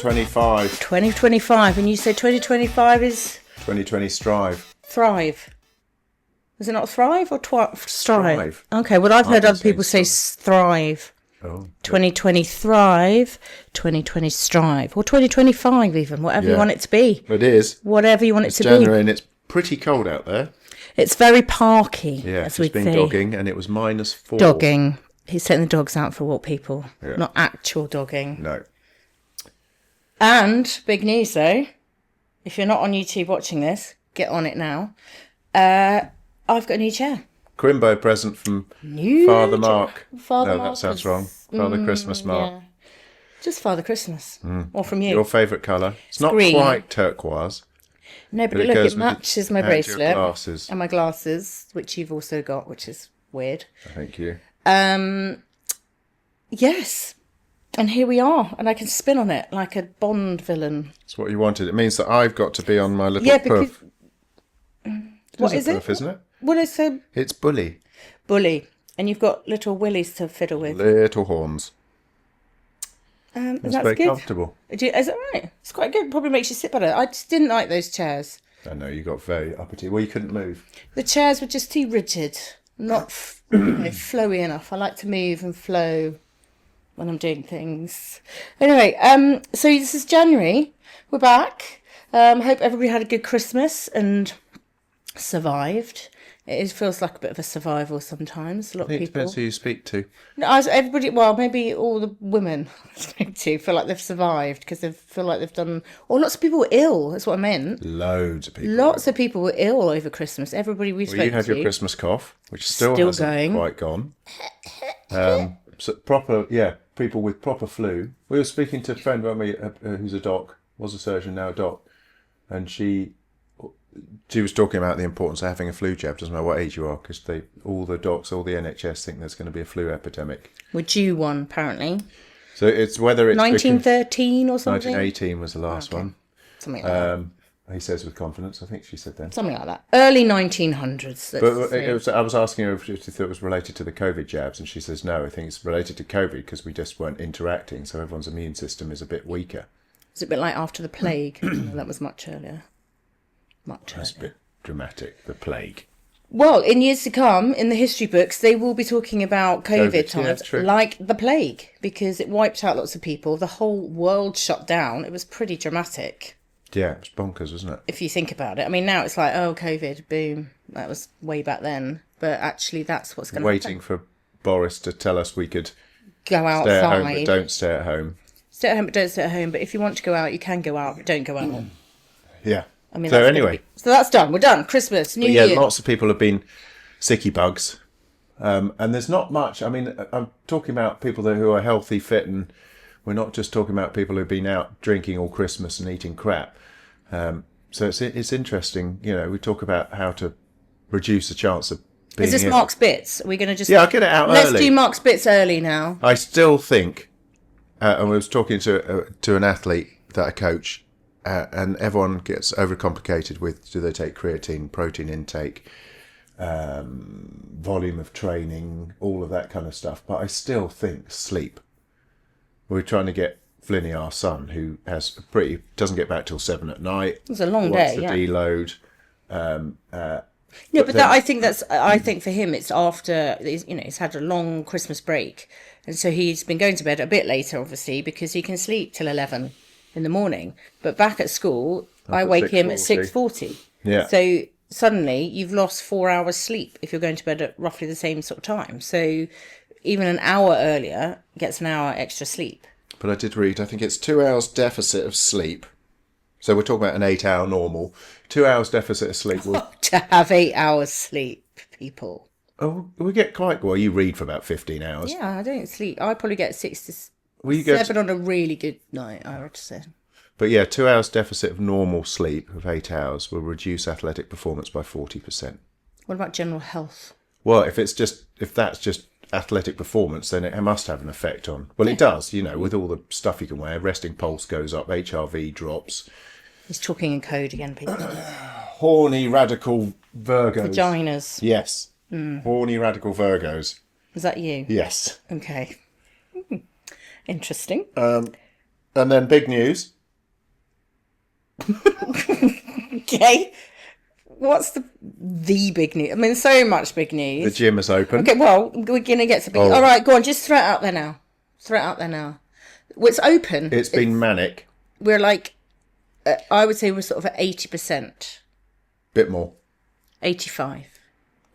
2025. 2025, and you say 2025 is 2020 strive. thrive. Is it not thrive or strive? Strive. Okay, well, I've heard been other people say thrive. Oh. 2020 thrive, 2020 strive, or 2025 even, whatever you want it to be. It is. Whatever you want It's it to January be. and it's pretty cold out there. It's very parky, Yeah, as it's we'd been say. dogging and it was -4. Dogging. He's taking the dogs out for a walk, people. Yeah. Not actual dogging. No. And, big news though, if you're not on YouTube watching this, get on it now. I've got a new chair. Crimbo present from Father Mark. No, that sounds wrong. Father Christmas Mark. Yeah. Just Father Christmas. Or from you. Your favourite colour. It's not green. quite turquoise. No, but it look, goes it with matches my and bracelet. your glasses. And my glasses, which you've also got, which is weird. Thank you. Yes. And here we are. And I can spin on it like a Bond villain. It's what you wanted. It means that I've got to be on my little puff. What is puff, it? Isn't it? Well, it's a It's bully. bully. And you've got little willies to fiddle with. Little horns. And It's that's very good. comfortable. Is that right? It's quite good. Probably makes you sit better. I just didn't like those chairs. I know, you got very uppity. Well, you couldn't move. The chairs were just too rigid, not flowy enough. I like to move and flow when I'm doing things. Anyway, so this is January. We're back. Hope everybody had a good Christmas and survived. It feels like a bit of a survival sometimes. A lot of It people. depends who you speak to. No, everybody. Well, maybe all the women I speak to feel like they've survived because they feel like they've done. Or lots of people were ill. That's what I meant. Loads of people. Lots of people were ill over Christmas. Everybody we spoke to. You had your Christmas cough, which still hasn't going. quite gone. So people with proper flu. We were speaking to a friend, weren't we, who's a doc, was a surgeon, now a doc, and she was talking about the importance of having a flu jab. Doesn't matter what age you are, because all the docs, all the NHS think there's going to be a flu epidemic. We're due one, apparently. So it's whether it's 1913 or something. 1918 was the last one. Something like that. He says with confidence. I think she said then. Something like that. Early 1900s. But I was asking her if she thought it was related to the COVID jabs, and she says no. I think it's related to COVID because we just weren't interacting, so everyone's immune system is a bit weaker. It's a bit like after the plague. That was much earlier. That's a bit dramatic. The plague. Well, in years to come, in the history books, they will be talking about COVID times like the plague because it wiped out lots of people. The whole world shut down. It was pretty dramatic. Yeah, it was bonkers, wasn't it? If you think about it. I mean, now it's like, oh, COVID, boom. That was way back then. But actually, that's what's going to happen. Waiting for Boris to tell us we could go outside. Stay at home, but don't stay at home. Stay at home, but don't stay at home. But if you want to go out, you can go out, but don't go out. Yeah. I mean, so anyway. So that's done. We're done. Christmas, New Year. Yeah, lots of people have been sicky bugs. And there's not much. I mean, I'm talking about people who are healthy, fit, and we're not just talking about people who've been out drinking all Christmas and eating crap. So it's interesting. You know, we talk about how to reduce the chance of being Is this ill. Mark's Bits? Are we going to just... Yeah, I'll get it out Let's early. do Mark's Bits early now. I still think, and I was talking to an athlete that I coach, and everyone gets overcomplicated with do they take creatine, protein intake, volume of training, all of that kind of stuff. But I still think sleep. We're trying to get Flinny, our son, who doesn't get back till 7 at night. It's a long day, yeah. Deload. I think for him it's after he's had a long Christmas break, and so he's been going to bed a bit later, obviously, because he can sleep till 11 in the morning. But back at school, I wake him at 6:40. Yeah. So suddenly you've lost 4 hours sleep if you're going to bed at roughly the same sort of time. So even an hour earlier gets an hour extra sleep. But I did read, I think it's 2 hours deficit of sleep. So we're talking about an 8-hour normal. 2 hours deficit of sleep. To have 8 hours sleep, people. Oh, we get quite well. You read for about 15 hours. Yeah, I don't sleep. I probably get 6 to 7 on a really good night, I would say. But yeah, 2 hours deficit of normal sleep of 8 hours will reduce athletic performance by 40%. What about general health? Well, if that's just athletic performance, then it must have an effect on. Well, it does, with all the stuff you can wear. Resting pulse goes up, HRV drops. He's talking in code again, people. Horny radical Virgos. Vaginas. Yes. Horny radical Virgos. Is that you? Yes. Okay. Interesting. And then big news. Okay. What's the big news? I mean, so much big news. The gym is open. Okay, well, we're going to get to big. Oh. All right, go on. Just throw it out there now. Well, it's open. It's been manic. We're like, I would say we're sort of at 80%. Bit more. 85.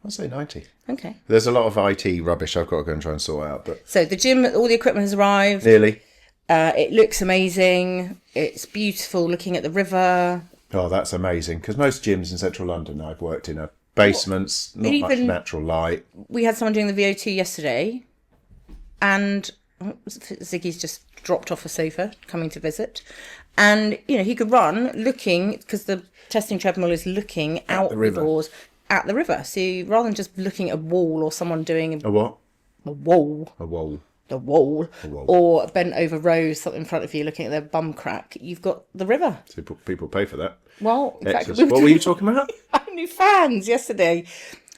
I'll say 90. Okay. There's a lot of IT rubbish I've got to go and try and sort out. But So the gym, all the equipment has arrived. nearly. It looks amazing. It's beautiful looking at the river. Oh, that's amazing. Because most gyms in central London I've worked in are basements, not much natural light. We had someone doing the VO2 yesterday, and Ziggy's just dropped off a sofa coming to visit. And, he could run looking, because the testing treadmill is looking out the doors at the river. So rather than just looking at a wall or someone doing A what? a wall. A wall. The wall, or a bent over rose, something in front of you looking at their bum crack, you've got the river. So people pay for that. Well, in fact, what were you talking about? OnlyFans yesterday.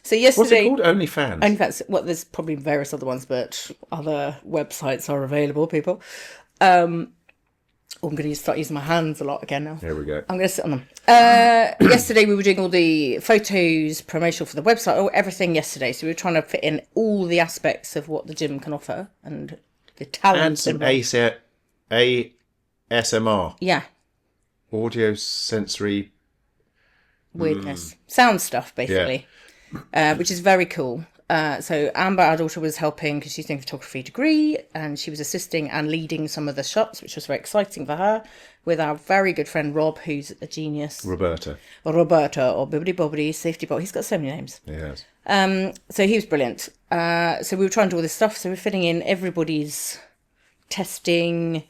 So yesterday, What's it called? OnlyFans? OnlyFans. Well, there's probably various other ones, but other websites are available, people. I'm going to start using my hands a lot again now. Here we go. I'm going to sit on them. Yesterday we were doing all the photos, promotional for the website, everything yesterday. So we were trying to fit in all the aspects of what the gym can offer and the talent. And some ASMR. Yeah. Audio sensory. Weirdness. Sound stuff, basically. Yeah. Which is very cool. So Amber, our daughter, was helping because she's doing a photography degree, and she was assisting and leading some of the shots, which was very exciting for her, with our very good friend Rob, who's a genius. Roberta, or Bibbidi Bobbidi, Safety Bob. He's got so many names. Yes. So he was brilliant. So we were trying to do all this stuff. So we're fitting in everybody's testing.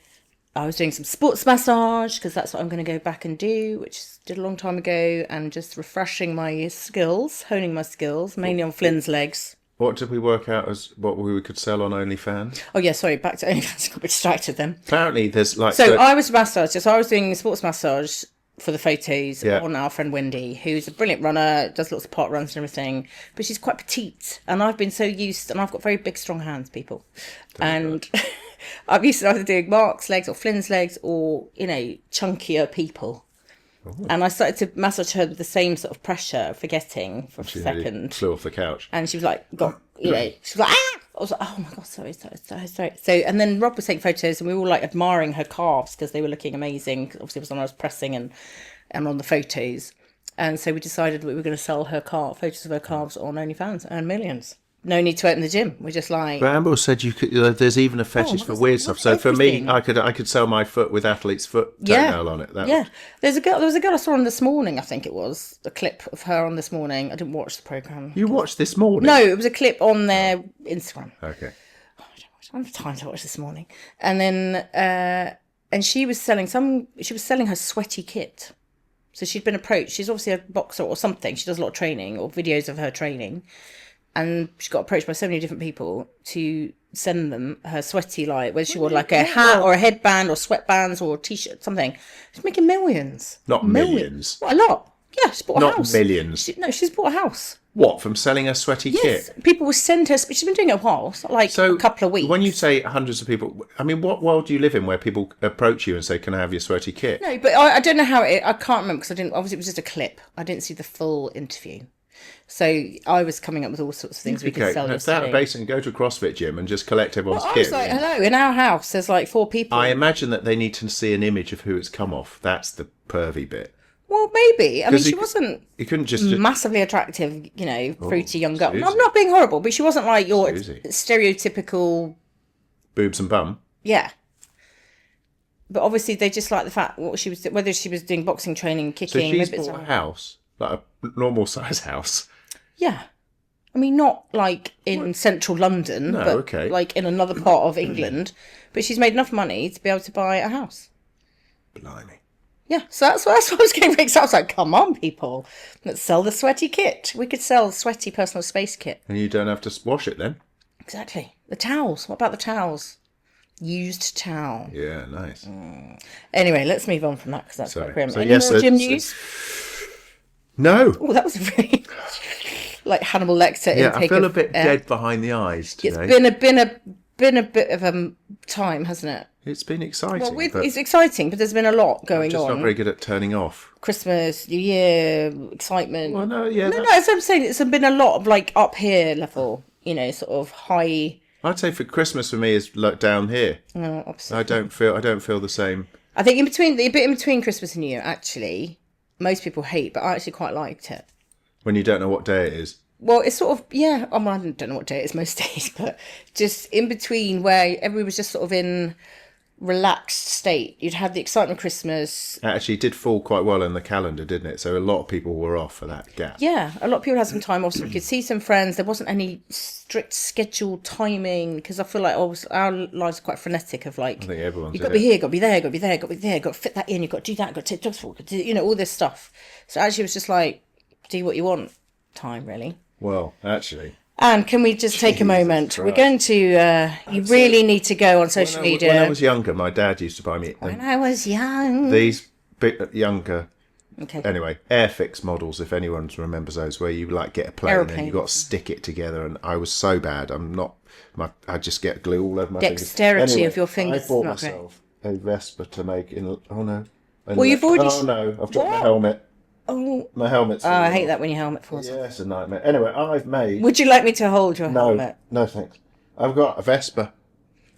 I was doing some sports massage because that's what I'm going to go back and do, which did a long time ago, and just refreshing my skills, honing my skills, mainly on Flynn's legs. What did we work out as what we could sell on OnlyFans? Oh yeah, sorry, back to OnlyFans. Got distracted then. Apparently, there's like. So I was massage. So I was doing a sports massage for the photos on our friend Wendy, who's a brilliant runner, does lots of park runs and everything, but she's quite petite, and I've been so used, and I've got very big, strong hands, people, and. I'm used to either doing Mark's legs or Flynn's legs or, chunkier people. Ooh. And I started to massage her with the same sort of pressure, forgetting for a second. Flew off the couch. And she was like, she was like, ah! I was like, oh my God, sorry. So, and then Rob was taking photos and we were all like admiring her calves because they were looking amazing. Obviously it was when I was pressing and on the photos. And so we decided we were going to sell her photos of her calves on OnlyFans and millions. No need to open the gym. We're just like. But Amber said you could. There's even a fetish for weird stuff. So everything. For me, I could sell my foot with athlete's foot toenail on it. There was a girl I saw on This Morning. I think it was a clip of her on This Morning. I didn't watch the program. You watched This Morning? No, it was a clip on their Instagram. Okay. I don't have time to watch This Morning. And then, and she was selling her sweaty kit. So she'd been approached. She's obviously a boxer or something. She does a lot of training or videos of her training. And she got approached by so many different people to send them her sweaty, whether she wore like a hat or a headband or sweatbands or a t-shirt, something. She's making millions. Not millions. What, a lot? Yeah, she's bought a house. Not millions. She's bought a house. What, from selling her sweaty kit? People will send her. She's been doing it a while, it's not like a couple of weeks. When you say hundreds of people, I mean, what world do you live in where people approach you and say, "Can I have your sweaty kit?" No, but I don't know how I can't remember because I didn't. Obviously, it was just a clip. I didn't see the full interview. So I was coming up with all sorts of things we could sell yesterday. That basically go to a CrossFit gym and just collect everyone's kit. I was like, hello, in our house there's like 4 people. I imagine that they need to see an image of who it's come off. That's the pervy bit. Well, maybe. I mean, she wasn't massively attractive, fruity young girl. I'm not being horrible, but she wasn't like your stereotypical... boobs and bum? Yeah. But obviously they just like the fact whether she was doing boxing training, kicking... So she's bought a house, like a normal size house. Yeah. I mean, not like in central London, but like in another part of England. But she's made enough money to be able to buy a house. Blimey. Yeah, so that's what I was getting very excited. I was like, come on, people. Let's sell the sweaty kit. We could sell the sweaty personal space kit. And you don't have to wash it then? Exactly. The towels. What about the towels? Used towel. Yeah, nice. Anyway, let's move on from that because that's quite grim. So Any more gym news? No. Oh, that was very like Hannibal Lecter. Yeah, I feel a bit dead behind the eyes today. It's been a bit of a time, hasn't it? It's been exciting. Well, but it's exciting, but there's been a lot I'm going just on. not very good at turning off. Christmas, New Year, excitement. Well, no, yeah. No, that's what I'm saying. It's been a lot of like up here level, sort of high. I'd say for Christmas for me is like down here. No, opposite. I don't feel the same. I think the bit in between Christmas and New Year, actually, most people hate, but I actually quite liked it. When you don't know what day it is. Well, it's sort of, yeah, I don't know what day it is most days, but just in between where everybody was just sort of in relaxed state. You'd had the excitement of Christmas. It actually did fall quite well in the calendar, didn't it? So a lot of people were off for that gap. Yeah, a lot of people had some time off, so we could see some friends. There wasn't any strict scheduled timing, because I feel like our lives are quite frenetic of like, I think everyone's you've got to be here, got to be there, got to be there, got to be there, got to fit that in, you've got to do that, got to take dogs for, all this stuff. So actually it was just like, do what you want time, really. Well, actually. And can we just take a moment? Christ. We're going to, you really need to go on social media. When I was younger, my dad used to buy me... When I was young. These younger... Okay. Anyway, Airfix models, if anyone remembers those, where you like get a plane Aeroplane. and you got to stick it together. And I was so bad. I just get glue all over my Dexterity fingers. of your fingers. I bought not myself a Vespa to make in... Oh, no. Well, you've already... Oh, no. I've dropped my helmet. Oh, My helmet's... I hate that when your helmet falls off. Yeah, it's a nightmare. Anyway, I've made... Would you like me to hold your helmet? No, thanks. I've got a Vespa.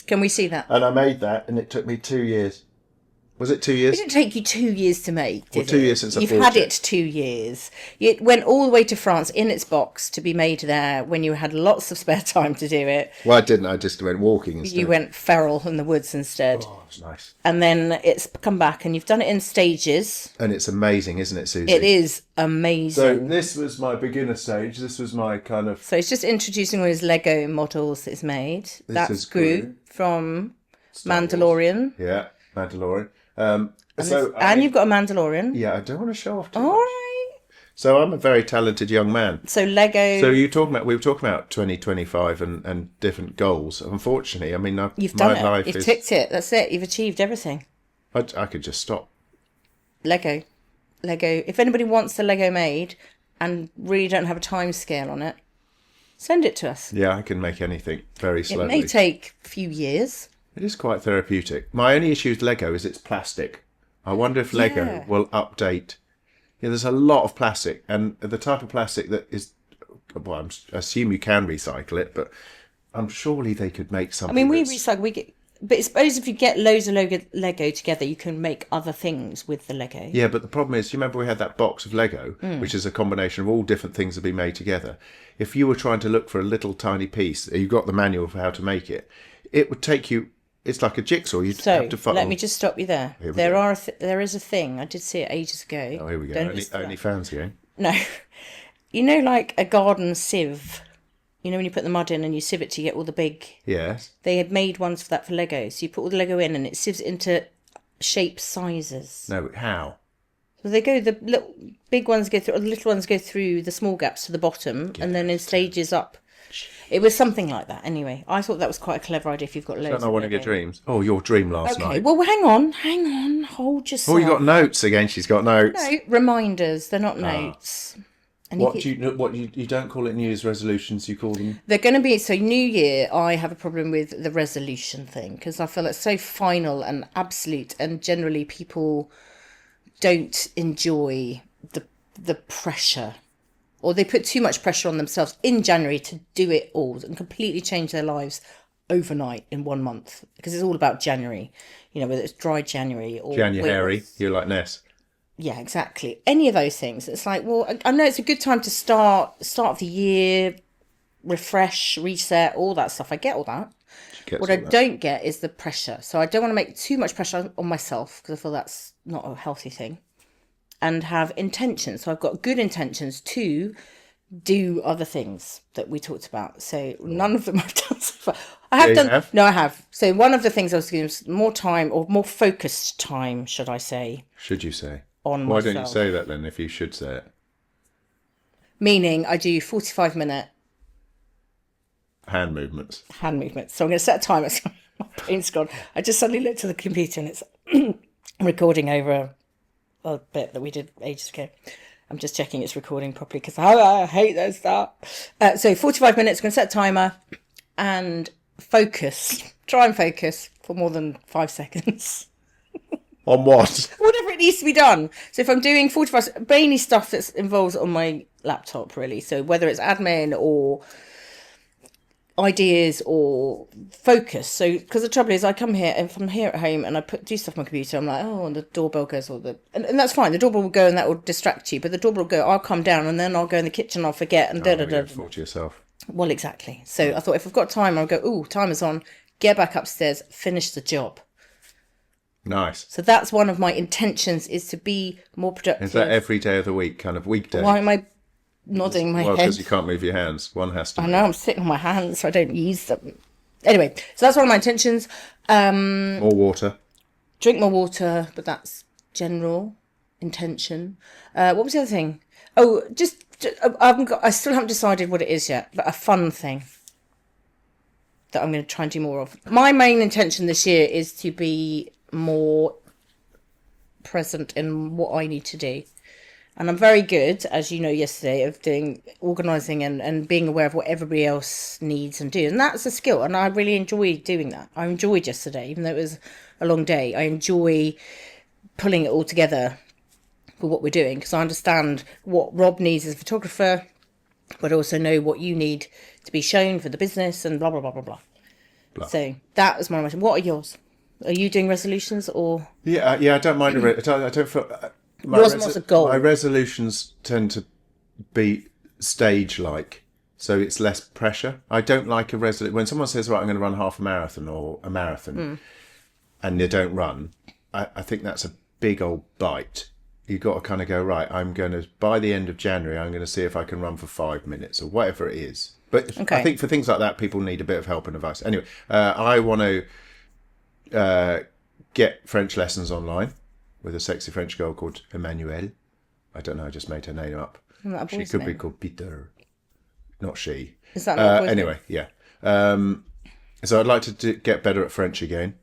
Can we see that? And I made that, and it took me 2 years. Was it 2 years? It didn't take you 2 years to make, did Well, 2 years since I You've bought had it. it 2 years. It went all the way to France in its box to be made there when you had lots of spare time to do it. Well, I didn't. I just went walking instead. You went feral in the woods instead. Oh, it's nice. And then it's come back and you've done it in stages. And it's amazing, isn't it, Susie? It is amazing. So this was my beginner stage. This was my kind of... So it's just introducing all his Lego models that he's made. That's is Gru Gru. from Star Wars. Mandalorian. Yeah, Mandalorian. And you've got a Mandalorian. Yeah, I don't want to show off too All much. right. So I'm a very talented young man. So Lego. So we were talking about 2025 and different goals. Unfortunately, I mean, You've done my it. life You've is... ticked it. That's it. You've achieved everything. I could just stop. Lego. If anybody wants the Lego made and really don't have a time scale on it, send it to us. Yeah, I can make anything very slowly. It may take a few years. It is quite therapeutic. My only issue with Lego is it's plastic. I wonder if Lego Yeah. will update. Yeah, there's a lot of plastic, and the type of plastic that is... Well, I assume you can recycle it, but I'm surely they could make something. I mean, we that's- recycle. But I suppose if you get loads of Lego together, you can make other things with the Lego. Yeah, but the problem is, you remember we had that box of Lego, which is a combination of all different things that have been made together. If you were trying to look for a little tiny piece, you got the manual for how to make it, it would take you... It's like a jigsaw. You'd So have to follow. let me just stop you there. Here we There go. there is a thing. I did see it ages ago. Oh, here we go. Don't listen to Only that. fans game. No, like a garden sieve. You know when you put the mud in and you sieve it to get all the big. Yes. They had made ones for that for Lego. So you put all the Lego in and it sieves it into shape sizes. No, how? So they go, the little big ones go through, or the little ones go through the small gaps to the bottom, and then in stages up. It was something like that. Anyway, I thought that was quite a clever idea if you've got loads. Don't know of one of your Lego. dreams. Oh, your dream last Okay, night. well, hang on, hold yourself. Oh, you got notes again. She's got notes. No, reminders. They're not notes. And You don't call it New Year's resolutions? You call them? they're going to be, so New Year, I have a problem with the resolution thing because I feel it's so final and absolute, and generally people don't enjoy the pressure, or they put too much pressure on themselves in January to do it all and completely change their lives overnight in 1 month, because it's all about January, whether it's dry January or January. You're like Ness. Yeah, exactly. Any of those things. It's like, well, I know it's a good time to start of the year, refresh, reset, all that stuff. I get all that. What I don't get is the pressure. So I don't want to make too much pressure on myself because I feel that's not a healthy thing. And have intentions. So I've got good intentions to do other things that we talked about. So none of them I've done so far. No, I have. So one of the things I was doing was more time, or more focused time, should I say. Should you say? On Why myself. don't you say that then if you should say it? Meaning I do 45-minute Hand movements. hand movements. So I'm going to set a timer. So my brain's gone. I just suddenly looked at the computer and it's recording over a bit that we did ages ago. I'm just checking it's recording properly because I hate those stuff. So 45 minutes, going to set a timer and focus. Try and focus. for more than 5 seconds. On what? Whatever it needs to be done. So if I'm doing 45, mainly stuff that's involves on my laptop, really. So whether it's admin or ideas or focus. So because the trouble is, I come here, if I'm here at home and I do stuff on my computer, I'm like, oh, and the doorbell goes, and that's fine. The doorbell will go and that will distract you. But the doorbell will go, I'll come down and then I'll go in the kitchen, I'll forget and Fall to yourself. Well, exactly. So I thought if I've got time, I'll go, oh, timer's on, get back upstairs, finish the job. Nice. So that's one of my intentions, is to be more productive. Is that every day of the week, kind of weekday? Why am I nodding my head? Well, because you can't move your hands. One has to. I know, I'm sitting on my hands, so I don't use them. Anyway, so that's one of my intentions. More water. Drink more water, but that's general intention. What was the other thing? Oh, I still haven't decided what it is yet, but a fun thing that I'm going to try and do more of. My main intention this year is to be more present in what I need to do. And I'm very good, as you know yesterday, of organising and being aware of what everybody else needs and do. And that's a skill. And I really enjoy doing that. I enjoyed yesterday, even though it was a long day. I enjoy pulling it all together for what we're doing, because I understand what Rob needs as a photographer, but also know what you need to be shown for the business and blah, blah, blah, blah, blah. So that was my. What are yours? Are you doing resolutions or? Yeah, I don't mind. I don't feel. Yours was a goal. My resolutions tend to be stage-like, so it's less pressure. I don't like a resolution. When someone says, right, I'm going to run half a marathon or a marathon, and they don't run, I think that's a big old bite. You've got to kind of go, right, I'm going to, by the end of January, I'm going to see if I can run for 5 minutes or whatever it is. But okay. I think for things like that, people need a bit of help and advice. Anyway, I want to get French lessons online with a sexy French girl called Emmanuelle. I don't know, I just made her name up. She could be called Peter. Not she. Is that not a boy's anyway, name? Yeah. So I'd like to get better at French again.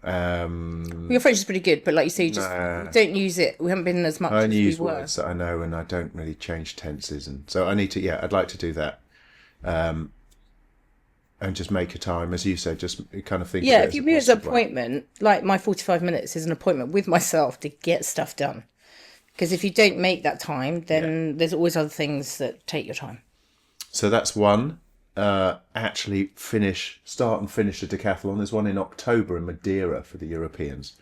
Your French is pretty good, but like you say, you just don't use it. We haven't been as much. I only as use we were. words that I know, and I don't really change tenses, and so I need to. Yeah, I'd like to do that, and just make a time, as you said, just kind of think. Yeah, if you mean as an appointment, like my 45 minutes is an appointment with myself to get stuff done. Because if you don't make that time, then there's always other things that take your time. So that's one. Actually start and finish a decathlon. There's one in October in Madeira for the Europeans.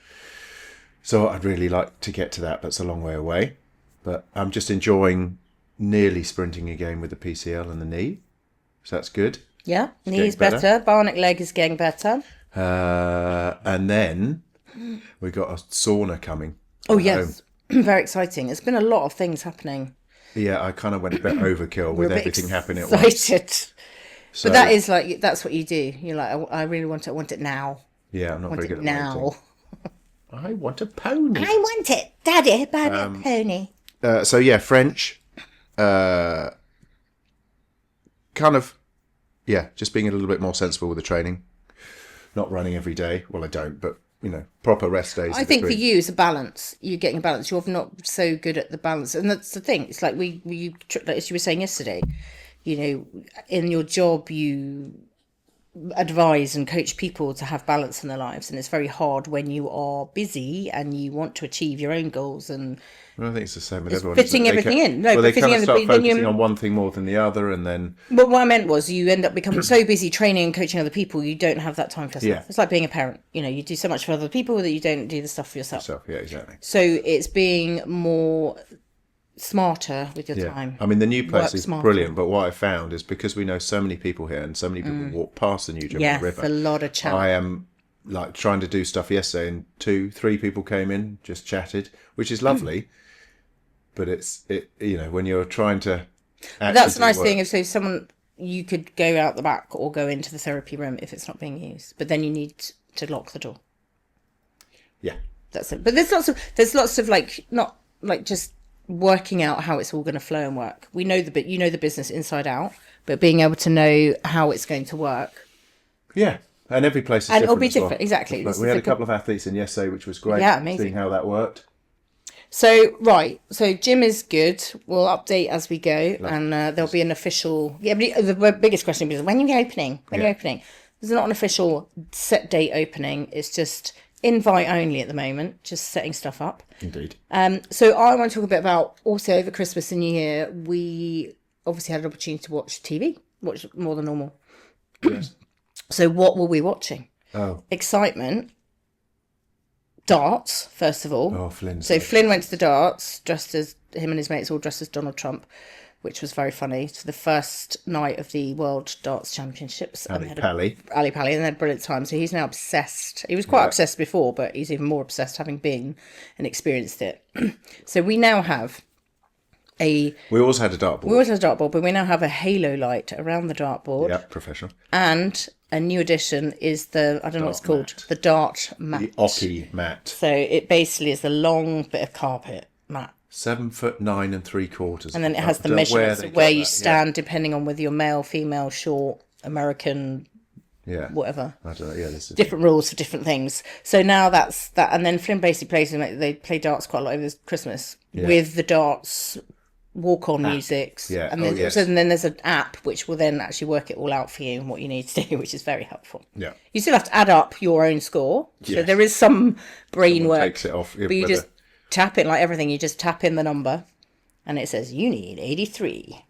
So I'd really like to get to that, but it's a long way away. But I'm just enjoying nearly sprinting again with the PCL and the knee. So that's good. Yeah, knee's better. Bionic leg is getting better. And then we got a sauna coming. Oh, yes. Very exciting. It's been a lot of things happening. Yeah, I kind of went a bit overkill with everything happening at once. So, but that is like, that's what you do. You're like, I really want it. I want it now. Yeah, I'm not very good at now. I want a pony. I want it. Daddy, buy me a pony. So yeah, French. Kind of, yeah, just being a little bit more sensible with the training. Not running every day. Well, I don't, but, proper rest days. I think for you, it's a balance. You're getting a balance. You're not so good at the balance. And that's the thing. It's like as you were saying yesterday, in your job, you advise and coach people to have balance in their lives. And it's very hard when you are busy and you want to achieve your own goals. And I think it's the same with everyone. Fitting everything in. No, they kind of start focusing on one thing more than the other, and then. But what I meant was, you end up becoming so busy training and coaching other people, you don't have that time for yourself. Yeah. It's like being a parent. You do so much for other people that you don't do the stuff for yourself. Yeah, exactly. So it's being more smarter with your time. I mean, the new place is brilliant, but what I found is, because we know so many people here and so many people walk past the new German River. Yes, a lot of chat. I am like trying to do stuff yesterday, and 2-3 people came in, just chatted, which is lovely. But it's when you're trying to. That's the nice thing. So someone, you could go out the back or go into the therapy room if it's not being used, but then you need to lock the door. Yeah, that's it. But there's lots of like, not like just working out how it's all going to flow and work. We know the business inside out, but being able to know how it's going to work. Yeah. And every place is different. And it'll be different, exactly. Like, we had a couple of athletes in yesterday, which was great. Yeah, amazing. Seeing how that worked. So gym is good. We'll update as we go, and there'll be an official. Yeah, but the biggest question is, when are you opening? When are you opening? There's not an official set date opening. It's just invite only at the moment, just setting stuff up. Indeed. So I want to talk a bit about, also over Christmas and New Year, we obviously had an opportunity to watch TV, watch more than normal. Yes. So what were we watching? Oh. Excitement. Darts, first of all. Oh, Flynn. So Flynn went to the darts, dressed as, him and his mates all dressed as Donald Trump, which was very funny. It's the first night of the World Darts Championships. Ali Pally. Ali Pally, and they had a brilliant time. So he's now obsessed. He was quite obsessed before, but he's even more obsessed having been and experienced it. So we now have We always had a dartboard. we always had a dartboard, but we now have a halo light around the dartboard. Yeah, professional. And a new addition is the, I don't know what it's called, mat. the dart mat. The Oki mat. So it basically is a long bit of carpet mat. 7'9" 3/4. And then it has the measurements of where you stand, depending on whether you're male, female, short, American, whatever. I don't know. Yeah, this is Different rules for different things. So now that's that. And then Flynn basically plays, they play darts quite a lot over this Christmas with the darts walk-on music. Yeah. And then, so then there's an app which will then actually work it all out for you and what you need to do, which is very helpful. Yeah. You still have to add up your own score. So there is some brain Someone work. takes it off. But you just tap in, like everything, you just tap in the number and it says, you need 83.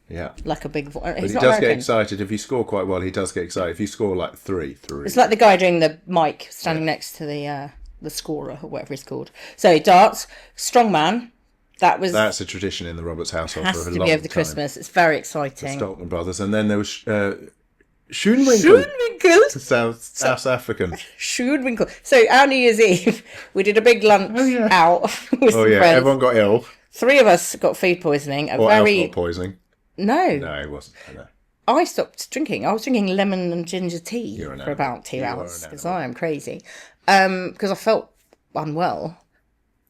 Yeah. Like a big... But He's he not does American. get excited. If you score quite well, he does get excited. If you score like 3. It's like the guy doing the mic standing next to the scorer or whatever he's called. So darts, strongman. That's a tradition in the Roberts household Has for a to long be over the time. Christmas. It's very exciting. Stoltman brothers, and then there was Schoenwinkel, Schoenwinkel. South African. Schoenwinkel. So our New Year's Eve, we did a big lunch out with some friends. Everyone got ill. 3 of us got food poisoning. Or alcohol poisoning. No, No, it wasn't. No. I stopped drinking. I was drinking lemon and ginger tea You're an for about 2 animal. hours You are an because I am crazy. Because I felt unwell,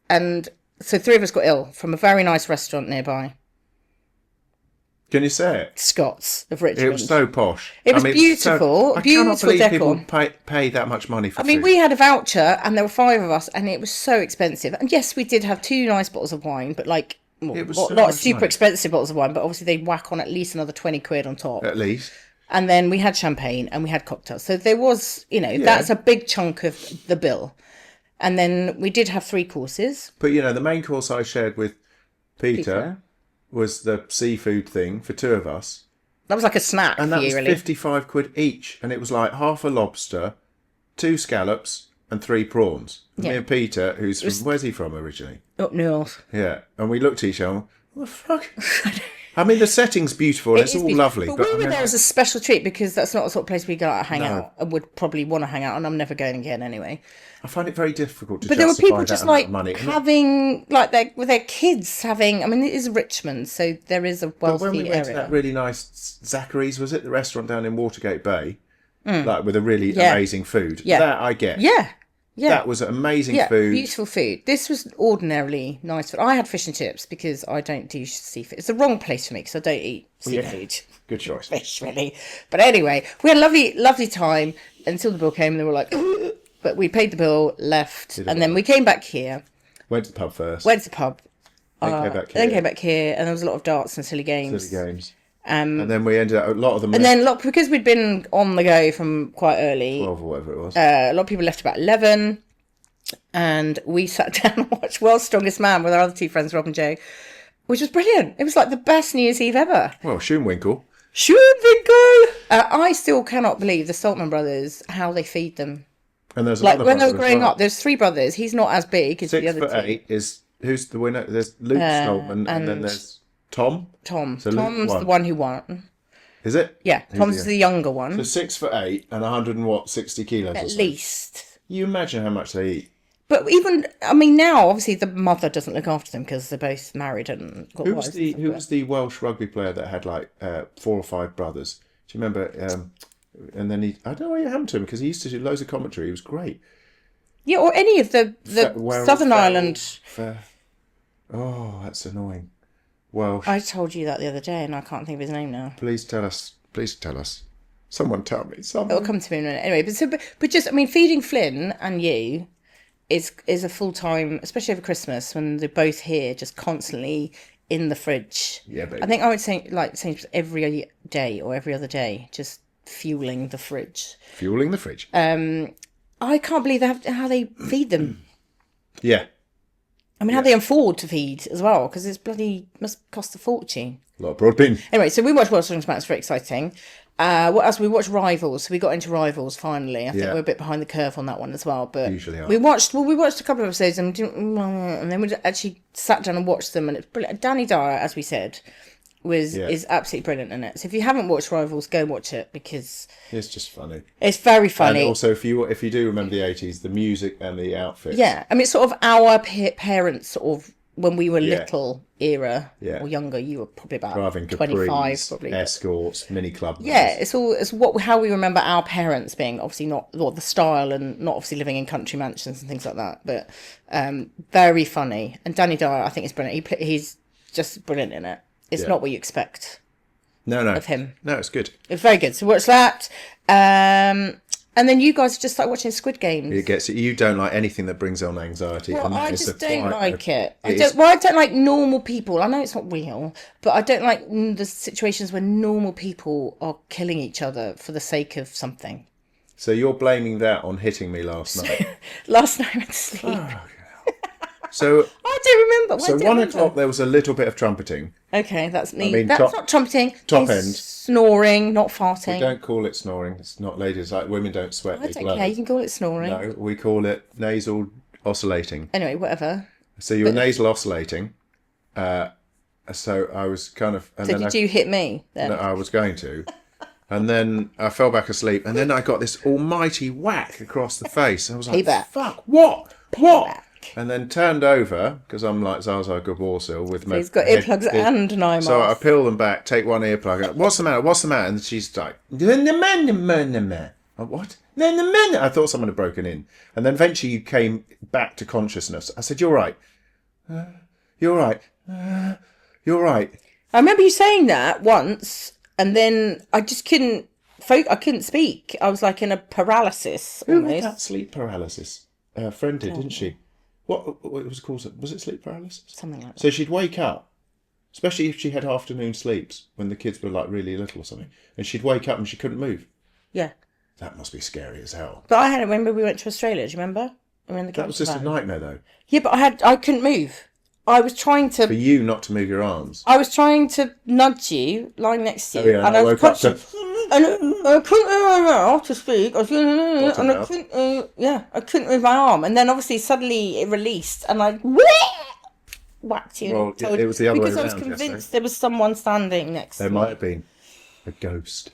and so 3 of us got ill from a very nice restaurant nearby, Can you say it? Scott's of Richmond. It was so posh. It was beautiful, I beautiful cannot believe decor. people pay that much money for I mean, food. we had a voucher, and there were 5 of us, and it was so expensive. And yes, we did have 2 nice bottles of wine, but like, It was not so super much. expensive bottles of wine, but obviously they whack on at least another 20 quid on top. At least. And then we had champagne and we had cocktails. So there was, that's a big chunk of the bill. And then we did have 3 courses. But, the main course I shared with Peter was the seafood thing for 2 of us. That was like a snack And that for you, was really. 55 quid each. And it was like half a lobster, 2 scallops, and 3 prawns. Yeah. Me and Peter, where's he from originally? Up north. Yeah. And we looked at each other, what the fuck? I mean, the setting's beautiful and it's is all beautiful. lovely. But But we I were mean, there as a special treat because that's not the sort of place we go out and hang out and would probably want to hang out. And I'm never going again anyway. I find it very difficult to But there were justify people that just amount like of money. having, like with their kids having, I mean, it is Richmond, so there is a But when wealthy we went to area. that really nice Zachary's, was it? The restaurant down in Watergate Bay? Like with a really amazing food. Yeah. That I get. Yeah. Yeah. That was amazing food. Beautiful food. This was ordinarily nice food. I had fish and chips because I don't do seafood. It's the wrong place for me because I don't eat seafood. Good choice. Fish, really. But anyway, we had a lovely time until the bill came and they were like, "Ugh." But we paid the bill, left, and then we came back here. Went to the pub first. Went to the pub. Then came back here. Then came back here, and there was a lot of darts and silly games. Silly games. And then we ended up, a lot of them And left then because we'd been on the go from quite early, 12 or whatever it was. a lot of people left about 11, and we sat down and watched World's Strongest Man with our other 2 friends, Rob and Joe, which was brilliant. It was like the best New Year's Eve ever. Well, Schoenwinkel. Schoenwinkel! I still cannot believe the Saltman brothers, how they feed them. And there's Like another when they were brother as growing well. up, there's 3 brothers. He's not as big as the other 6'8" is, who's the winner? There's Luke Stoltman and then there's Tom. Tom. So Luke Tom's won. the one who won. Is it? Yeah, Who's Tom's the younger one. So 6'8" and 60 kilos or At so. least. You imagine how much they eat. But even, I mean, now, obviously, the mother doesn't look after them because they're both married and got Who wives. was the Welsh rugby player that had like 4 or 5 brothers? Do you remember? And then I don't know what happened to him because he used to do loads of commentary. He was great. Yeah, or any of the Southern Ireland. Oh, that's annoying. Welsh. I told you that the other day and I can't think of his name now. Please tell us. Please tell us. Someone tell me. It'll come to me in a minute. Anyway, but just, I mean, feeding Flynn and you is a full-time, especially over Christmas when they're both here, just constantly in the fridge. Yeah, baby. I think I would say, like, every day or every other day, just fueling the fridge. Fueling the fridge. I can't believe how they feed them. Yeah. I mean, how they afford to feed as well, because it's must cost a fortune. A lot of broad bin. Anyway, so we watched World's Strongest Man. It's very exciting. What else? We watched Rivals. So we got into Rivals finally. I think we're a bit behind the curve on that one as well. But Usually are. we watched a couple of episodes and then we actually sat down and watched them, and it's brilliant. Danny Dyer, as we said, is absolutely brilliant in it. So if you haven't watched Rivals, go watch it, because it's just funny. It's very funny. And also, if you do remember the 80s, the music and the outfits. Yeah, I mean, it's sort of our parents sort of when we were little era or younger. You were probably about driving 25, Capris, probably. Escorts, mini club. Yeah, it's how we remember our parents being, obviously not the style and not obviously living in country mansions and things like that, but very funny. And Danny Dyer, I think, is brilliant. He's just brilliant in it. It's not what you expect. No. Of him. No, it's good. It's very good. So watch that. And then you guys just started watching Squid Games. You don't like anything that brings on anxiety. Well, and I just don't like it. I is- don't like normal people. I know it's not real, but I don't like the situations where normal people are killing each other for the sake of something. So you're blaming that on hitting me last night. Last night I went to sleep. So I don't remember. So 1 o'clock there was a little bit of trumpeting. Okay, that's me. I mean, That's not trumpeting. Top It's end. Snoring, not farting. We don't call it snoring. It's not ladies. Like women don't sweat. That's They blow. okay. You can call it snoring. No, we call it nasal oscillating. Anyway, whatever. So you were nasal oscillating. So I was kind of. And So then did you hit me then? No, I was going to. And then I fell back asleep. And then I got this almighty whack across the face. I was like, Payback. fuck, what? What? Payback. And then turned over, because I'm like Zaza Gaborsil with my... He's got earplugs and an eye mask. So I peel them back, take one earplug, and, what's the matter? What's the matter? And she's like, what? I thought someone had broken in. And then eventually you came back to consciousness. I said, you're right. You're right. You're right. I remember you saying that once, and then I just couldn't... I couldn't speak. I was like in a paralysis, Who almost. had that sleep paralysis? Her friend did, didn't she? What was it called? Was it sleep paralysis? Something like that. So she'd wake up, especially if she had afternoon sleeps when the kids were like really little or something, and she'd wake up and she couldn't move. Yeah. That must be scary as hell. But I had it, remember we went to Australia, do you remember? We were in the That was just a camper van. nightmare though. Yeah, but I couldn't move. I was trying For to... you not to move your arms. I was trying to nudge you, lying next to you. Oh, yeah, and I I was woke up punching... And I couldn't move my mouth to speak. I was and I mouth. couldn't, I couldn't move my arm. And then obviously suddenly it released and I whacked you. Well, it was the other way because I was around, convinced yesterday. there was someone standing next There to might me. have been a ghost.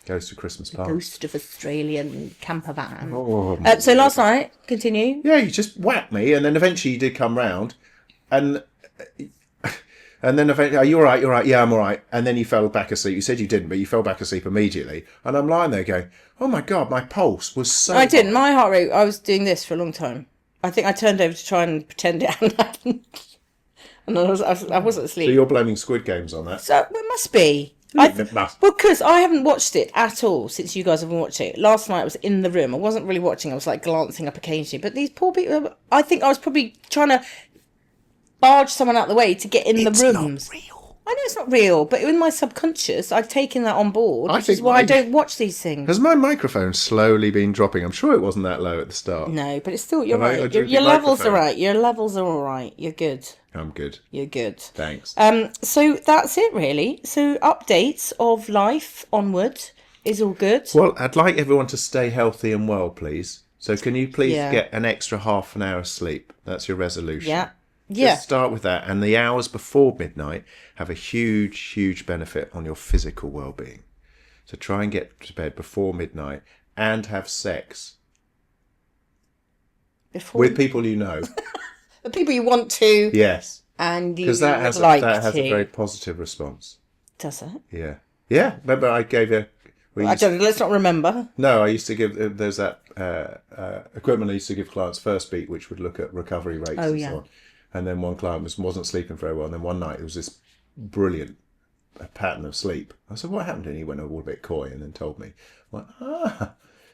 Ghost of Christmas Park. Ghost of Australian camper van. Oh, So last night, continue. yeah, you just whacked me, and then eventually you did come round, and then eventually, oh, you're right, yeah, I'm all right. And then you fell back asleep. You said you didn't, but you fell back asleep immediately. And I'm lying there going, oh my God, my pulse was so... I didn't. My heart rate, I was doing this for a long time. I think I turned over to try and pretend it hadn't happened. And I wasn't asleep. So you're blaming Squid Games on that? So it must be. It must. Well, because I haven't watched it at all since you guys have been watching it. Last night I was in the room. I wasn't really watching. I was like glancing up occasionally. But these poor people, I think I was probably trying to barge someone out of the way to get in the rooms. Not real. I know it's not real, but in my subconscious, I've taken that on board, which is why I don't watch these things. Has my microphone slowly been dropping? I'm sure it wasn't that low at the start. No, but it's still, you're Have I got right. a droopy Your levels are microphone? right. Your levels are all right. You're good. I'm good. You're good. Thanks. So that's it, really. So updates of life onward is all good. Well, I'd like everyone to stay healthy and well, please. So can you please Yeah. get an extra half an hour sleep? That's your resolution. Yeah. Yeah. Just start with that. And the hours before midnight have a huge, huge benefit on your physical well-being. So try and get to bed before midnight and have sex Before with people you know. the people you want to, Yes. and you Because that has, like that has to. a very positive response. Does it? Yeah. Yeah. Remember I gave you... I don't. Let's not remember. No, I used to give... There's that equipment I used to give clients first beat, which would look at recovery rates and yeah. so on. And then one client wasn't sleeping very well. And then one night, it was this brilliant pattern of sleep. I said, what happened? And he went a little bit coy and then told me. I went,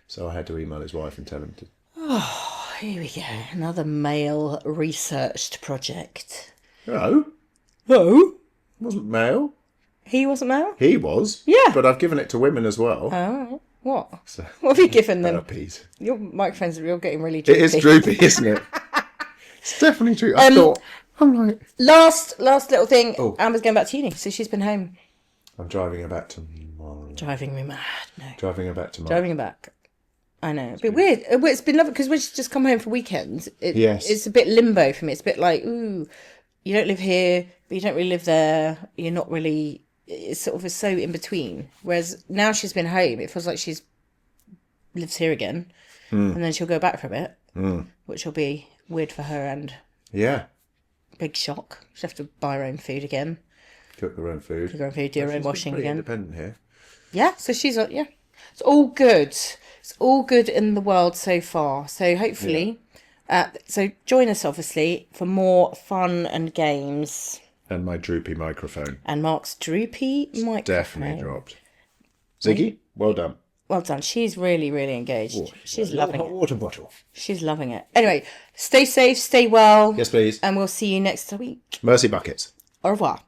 So I had to email his wife and tell him to... Here we go. Another male researched project. No, Oh. it wasn't male. He wasn't male? He was. Yeah. But I've given it to women as well. Oh, what? So, What have you given them? herpes. Your microphones, you're getting really droopy. It is droopy, isn't it? It's definitely true. I thought, I'm like... Last little thing. Oh. Amber's going back to uni, so she's been home. I'm driving her back tomorrow. Driving me mad. No. Driving her back tomorrow. Driving her back. I know. A bit weird. It's been lovely because when she's just come home for weekends, it's a bit limbo for me. It's a bit like, ooh, you don't live here, but you don't really live there. You're not really... It's sort of so in between. Whereas now she's been home, it feels like she's lives here again. And then she'll go back for a bit, which will be weird for her and... Yeah. Big shock. She'll have to buy her own food again. Cook her own food. Cook her own food, do her own washing pretty again. Independent here. Yeah, so she's yeah. It's all good. It's all good in the world so far. So hopefully, so join us obviously for more fun and games. And my droopy microphone. And Mark's droopy microphone. Definitely dropped. Ziggy, well done. Well done. She's really, really engaged. Oh, she's loving hot it. water bottle. She's loving it. Anyway, stay safe, stay well. Yes, please. And we'll see you next week. Mercy buckets. Au revoir.